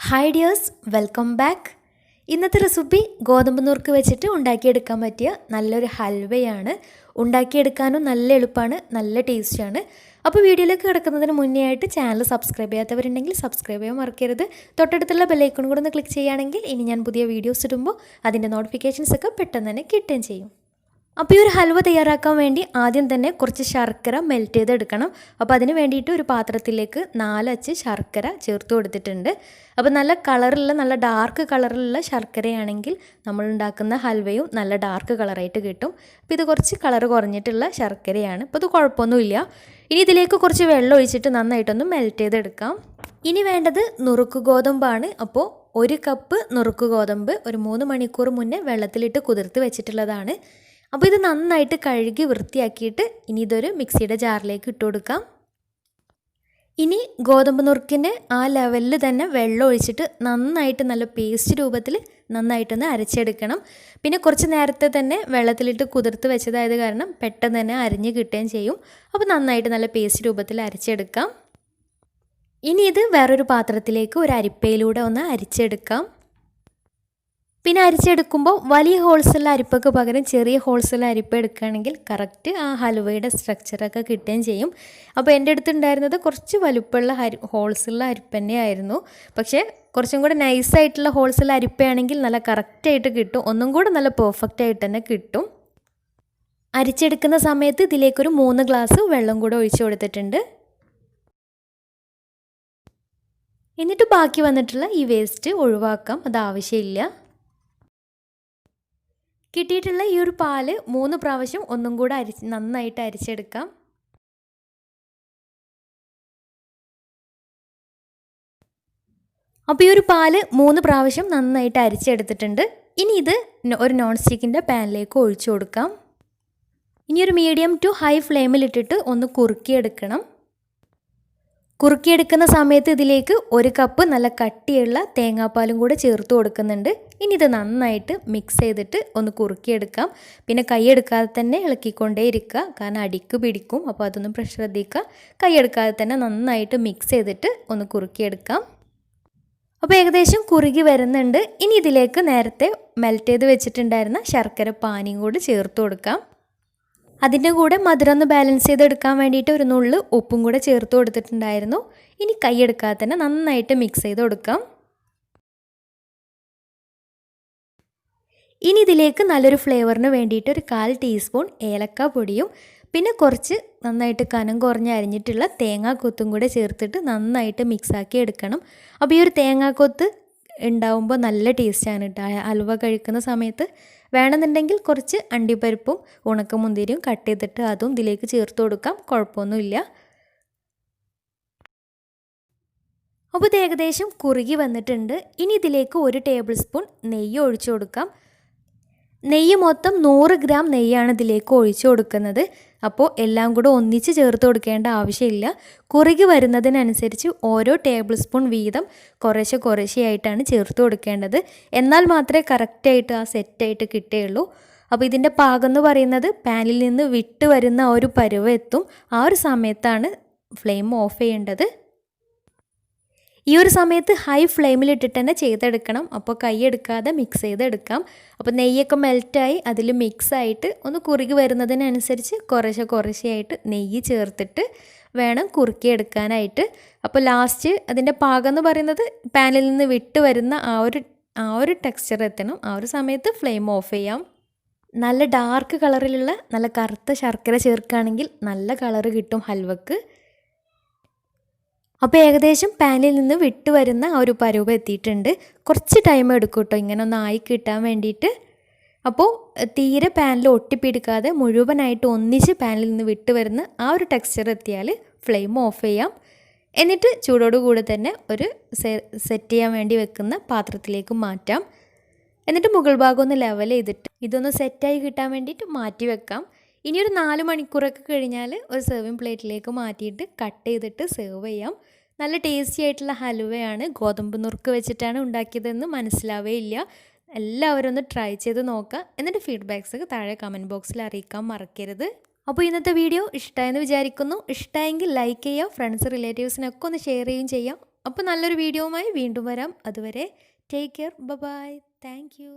Hi dears, welcome back. ഇന്നത്തെ recipe ഗോതമ്പ് നുറുക്ക് വെച്ചിട്ട് ഉണ്ടാക്കിയെടുക്കാൻ പറ്റിയ നല്ലൊരു ഹൽവയാണ്. ഉണ്ടാക്കിയെടുക്കാനും നല്ല എളുപ്പമാണ്, നല്ല ടേസ്റ്റിയാണ്. അപ്പോൾ വീഡിയോയിലേക്ക് കിടക്കുന്നതിന് മുന്നേ ആയിട്ട് ചാനൽ സബ്സ്ക്രൈബ് ചെയ്യാത്തവരുണ്ടെങ്കിൽ സബ്സ്ക്രൈബ് ചെയ്യാൻ മറക്കരുത്. തൊട്ടടുത്തുള്ള ബെല്ലൈക്കൺ കൂടെ ഒന്ന് ക്ലിക്ക് ചെയ്യുകയാണെങ്കിൽ ഇനി ഞാൻ പുതിയ വീഡിയോസ് ഇടുമ്പോൾ അതിൻ്റെ നോട്ടിഫിക്കേഷൻസ് ഒക്കെ പെട്ടെന്ന് തന്നെ കിട്ടുകയും ചെയ്യും. അപ്പോൾ ഈ ഒരു ഹൽവ തയ്യാറാക്കാൻ വേണ്ടി ആദ്യം തന്നെ കുറച്ച് ശർക്കര മെൽറ്റ് ചെയ്തെടുക്കണം. അപ്പോൾ അതിന് വേണ്ടിയിട്ട് ഒരു പാത്രത്തിലേക്ക് 4 അച്ച് ശർക്കര ചേർത്ത് കൊടുത്തിട്ടുണ്ട്. അപ്പോൾ നല്ല കളറുള്ള, നല്ല ഡാർക്ക് കളറിലുള്ള ശർക്കരയാണെങ്കിൽ നമ്മൾ ഉണ്ടാക്കുന്ന ഹൽവയും നല്ല ഡാർക്ക് കളറായിട്ട് കിട്ടും. അപ്പോൾ ഇത് കുറച്ച് കളർ കുറഞ്ഞിട്ടുള്ള ശർക്കരയാണ്. അപ്പോൾ ഇത് കുഴപ്പമൊന്നുമില്ല. ഇനി ഇതിലേക്ക് കുറച്ച് വെള്ളം ഒഴിച്ചിട്ട് നന്നായിട്ടൊന്ന് മെൽറ്റ് ചെയ്തെടുക്കാം. ഇനി വേണ്ടത് നുറുക്ക് ഗോതമ്പാണ്. അപ്പോൾ 1 കപ്പ് നുറുക്ക് ഗോതമ്പ് ഒരു 3 മണിക്കൂർ മുന്നേ വെള്ളത്തിലിട്ട് കുതിർത്ത് വെച്ചിട്ടുള്ളതാണ്. അപ്പോൾ ഇത് നന്നായിട്ട് കഴുകി വൃത്തിയാക്കിയിട്ട് ഇനി ഇതൊരു മിക്സിയുടെ ജാറിലേക്ക് ഇട്ട് കൊടുക്കാം. ഇനി ഗോതമ്പ് നുറുക്കിന് ആ ലെവലിൽ തന്നെ വെള്ളം ഒഴിച്ചിട്ട് നന്നായിട്ട് നല്ല പേസ്റ്റ് രൂപത്തിൽ നന്നായിട്ടൊന്ന് അരച്ചെടുക്കണം. പിന്നെ കുറച്ച് നേരത്തെ തന്നെ വെള്ളത്തിലിട്ട് കുതിർത്ത് വെച്ചതായത് കാരണം പെട്ടെന്ന് തന്നെ അരിഞ്ഞ് കിട്ടുകയും ചെയ്യും. അപ്പോൾ നന്നായിട്ട് നല്ല പേസ്റ്റ് രൂപത്തിൽ അരച്ചെടുക്കാം. ഇനി ഇത് വേറൊരു പാത്രത്തിലേക്ക് ഒരു അരിപ്പയിലൂടെ ഒന്ന് അരിച്ചെടുക്കാം. പിന്നെ അരിച്ചെടുക്കുമ്പോൾ വലിയ ഹോൾസുള്ള അരിപ്പയ്ക്ക് പകരം ചെറിയ ഹോൾസുള്ള അരിപ്പ എടുക്കുകയാണെങ്കിൽ കറക്റ്റ് ആ ഹലുവയുടെ സ്ട്രക്ചറൊക്കെ കിട്ടുകയും ചെയ്യും. അപ്പോൾ എൻ്റെ അടുത്തുണ്ടായിരുന്നത് കുറച്ച് വലുപ്പമുള്ള ഹോൾസുള്ള അരിപ്പ തന്നെയായിരുന്നു. പക്ഷേ കുറച്ചും കൂടെ നൈസായിട്ടുള്ള ഹോൾസുള്ള അരിപ്പയാണെങ്കിൽ നല്ല കറക്റ്റായിട്ട് കിട്ടും, ഒന്നും കൂടെ നല്ല പെർഫെക്റ്റ് ആയിട്ട് തന്നെ കിട്ടും. അരിച്ചെടുക്കുന്ന സമയത്ത് ഇതിലേക്കൊരു 3 ഗ്ലാസ് വെള്ളം കൂടെ ഒഴിച്ചു കൊടുത്തിട്ടുണ്ട്. എന്നിട്ട് ബാക്കി വന്നിട്ടുള്ള ഈ വേസ്റ്റ് ഒഴിവാക്കാം, അത് ആവശ്യമില്ല. കിട്ടിയിട്ടുള്ള ഈ ഒരു പാല് 3 പ്രാവശ്യം ഒന്നും കൂടെ നന്നായിട്ട് അരിച്ചെടുക്കാം. അപ്പോൾ ഈ ഒരു പാല് 3 പ്രാവശ്യം നന്നായിട്ട് അരിച്ചെടുത്തിട്ടുണ്ട്. ഇനി ഇത് ഒരു നോൺ സ്റ്റിക്കിൻ്റെ പാനിലേക്ക് ഒഴിച്ചു കൊടുക്കാം. ഇനി ഒരു മീഡിയം ടു ഹൈ ഫ്ലെയിമിലിട്ടിട്ട് ഒന്ന് കുറുക്കിയെടുക്കണം. കുറുക്കിയെടുക്കുന്ന സമയത്ത് ഇതിലേക്ക് 1 കപ്പ് നല്ല കട്ടിയുള്ള തേങ്ങാപ്പാലും കൂടെ ചേർത്ത് കൊടുക്കുന്നുണ്ട്. ഇനി ഇത് നന്നായിട്ട് മിക്സ് ചെയ്തിട്ട് ഒന്ന് കുറുക്കിയെടുക്കാം. പിന്നെ കൈയെടുക്കാതെ തന്നെ ഇളക്കിക്കൊണ്ടേ ഇരിക്കുക, കാരണം അടിക്ക് പിടിക്കും. അപ്പോൾ അതൊന്നും ശ്രദ്ധിക്കുക. കൈയെടുക്കാതെ തന്നെ നന്നായിട്ട് മിക്സ് ചെയ്തിട്ട് ഒന്ന് കുറുക്കിയെടുക്കാം. അപ്പോൾ ഏകദേശം കുറുകി വരുന്നുണ്ട്. ഇനി ഇതിലേക്ക് നേരത്തെ മെൽറ്റ് ചെയ്ത് വെച്ചിട്ടുണ്ടായിരുന്ന ശർക്കര പാനിയും കൂടി ചേർത്ത് കൊടുക്കാം. അതിൻ്റെ കൂടെ മധുരം ഒന്ന് ബാലൻസ് ചെയ്തെടുക്കാൻ വേണ്ടിയിട്ട് ഒരു നുള്ള് ഉപ്പും കൂടെ ചേർത്ത് കൊടുത്തിട്ടുണ്ടായിരുന്നു. ഇനി കൈയെടുക്കാതെ തന്നെ നന്നായിട്ട് മിക്സ് ചെയ്ത് കൊടുക്കാം. ഇനി ഇതിലേക്ക് നല്ലൊരു ഫ്ലേവറിന് വേണ്ടിയിട്ട് ഒരു 1/4 ടീസ്പൂൺ ഏലക്ക പൊടിയും പിന്നെ കുറച്ച് നന്നായിട്ട് കനം കുറഞ്ഞ് അരിഞ്ഞിട്ടുള്ള തേങ്ങാക്കൊത്തും കൂടെ ചേർത്തിട്ട് നന്നായിട്ട് മിക്സാക്കി എടുക്കണം. അപ്പോൾ ഈ ഒരു തേങ്ങാക്കൊത്ത് ഉണ്ടാവുമ്പോൾ നല്ല ടേസ്റ്റാണ് കേട്ടോ ഹൽവ കഴിക്കുന്ന സമയത്ത്. വേണമെന്നുണ്ടെങ്കിൽ കുറച്ച് അണ്ടിപ്പരിപ്പും ഉണക്കമുന്തിരിയും കട്ട് ചെയ്തിട്ട് അതും ഇതിലേക്ക് ചേർത്ത് കൊടുക്കാം, കുഴപ്പമൊന്നുമില്ല. അപ്പോൾ ഇത് ഏകദേശം കുറുകി വന്നിട്ടുണ്ട്. ഇനി ഇതിലേക്ക് 1 ടേബിൾ സ്പൂൺ നെയ്യ് ഒഴിച്ചു കൊടുക്കാം. നെയ്യ് മൊത്തം 100 ഗ്രാം നെയ്യാണ് ഇതിലേക്ക് ഒഴിച്ചു കൊടുക്കുന്നത്. അപ്പോൾ എല്ലാം കൂടെ ഒന്നിച്ച് ചേർത്ത് കൊടുക്കേണ്ട ആവശ്യമില്ല. കുറുകി വരുന്നതിനനുസരിച്ച് ഓരോ ടേബിൾ സ്പൂൺ വീതം കുറേശ്ശെയായിട്ടാണ് ചേർത്ത് കൊടുക്കേണ്ടത്. എന്നാൽ മാത്രമേ കറക്റ്റായിട്ട് ആ സെറ്റായിട്ട് കിട്ടുകയുള്ളൂ. അപ്പോൾ ഇതിൻ്റെ പാകം എന്ന് പറയുന്നത് പാനിൽ നിന്ന് വിട്ട് വരുന്ന ആ ഒരു പരുവം എത്തും. ആ ഒരു സമയത്താണ് ഫ്ലെയിം ഓഫ് ചെയ്യേണ്ടത്. ഈ ഒരു സമയത്ത് ഹൈ ഫ്ലെയിമിലിട്ടിട്ട് തന്നെ ചെയ്തെടുക്കണം. അപ്പോൾ കൈയെടുക്കാതെ മിക്സ് ചെയ്തെടുക്കാം. അപ്പോൾ നെയ്യൊക്കെ മെൽറ്റായി അതിൽ മിക്സായിട്ട് ഒന്ന് കുറുകി വരുന്നതിനനുസരിച്ച് കുറേശ്ശെയായിട്ട് നെയ്യ് ചേർത്തിട്ട് വേണം കുറുക്കിയെടുക്കാനായിട്ട്. അപ്പോൾ ലാസ്റ്റ് അതിൻ്റെ പാകം എന്ന് പറയുന്നത് പാനിൽ നിന്ന് വിട്ട് വരുന്ന ആ ഒരു ടെക്സ്ചർ എത്തണം. ആ ഒരു സമയത്ത് ഫ്ലെയിം ഓഫ് ചെയ്യാം. നല്ല ഡാർക്ക് കളറിലുള്ള നല്ല കറുത്ത ശർക്കര ചേർക്കുകയാണെങ്കിൽ നല്ല കളറ് കിട്ടും ഹൽവക്ക്. അപ്പോൾ ഏകദേശം പാനിൽ നിന്ന് വിട്ട് വരുന്ന ആ ഒരു പരുവം എത്തിയിട്ടുണ്ട്. കുറച്ച് ടൈം എടുക്കും കേട്ടോ ഇങ്ങനെ ഒന്ന് ആയി കിട്ടാൻ വേണ്ടിയിട്ട്. അപ്പോൾ തീരെ പാനിൽ ഒട്ടിപ്പിടിക്കാതെ മുഴുവനായിട്ട് ഒന്നിച്ച് പാനിൽ നിന്ന് വിട്ട് വരുന്ന ആ ഒരു ടെക്സ്ചർ എത്തിയാൽ ഫ്ലെയിം ഓഫ് ചെയ്യാം. എന്നിട്ട് ചൂടോടുകൂടി തന്നെ ഒരു സെറ്റ് ചെയ്യാൻ വേണ്ടി വെക്കുന്ന പാത്രത്തിലേക്ക് മാറ്റാം. എന്നിട്ട് മുകൾ ഭാഗം ഒന്ന് ലെവൽ ചെയ്തിട്ട് ഇതൊന്ന് സെറ്റായി കിട്ടാൻ വേണ്ടിയിട്ട് മാറ്റി വെക്കാം. ഇനി ഒരു 4 മണിക്കൂറൊക്കെ കഴിഞ്ഞാൽ ഒരു സെർവിങ് പ്ലേറ്റിലേക്ക് മാറ്റിയിട്ട് കട്ട് ചെയ്തിട്ട് സെർവ് ചെയ്യാം. നല്ല ടേസ്റ്റി ആയിട്ടുള്ള ഹലുവയാണ്. ഗോതമ്പ് നുറുക്ക് വെച്ചിട്ടാണ് ഉണ്ടാക്കിയതെന്ന് മനസ്സിലാവേയില്ല. എല്ലാവരും ഒന്ന് ട്രൈ ചെയ്ത് നോക്കുക. എന്നിട്ട് ഫീഡ്ബാക്സ് താഴെ കമൻറ്റ് ബോക്സിൽ അറിയിക്കാൻ മറക്കരുത്. അപ്പോൾ ഇന്നത്തെ വീഡിയോ ഇഷ്ടമായെന്ന് വിചാരിക്കുന്നു. ഇഷ്ടമായെങ്കിൽ ലൈക്ക് ചെയ്യുക, ഫ്രണ്ട്സ് റിലേറ്റീവ്സിനൊക്കെ ഒന്ന് ഷെയർ ചെയ്യുകയും ചെയ്യാം. അപ്പോൾ നല്ലൊരു വീഡിയോവുമായി വീണ്ടും വരാം. അതുവരെ take care. Bye. Thank U.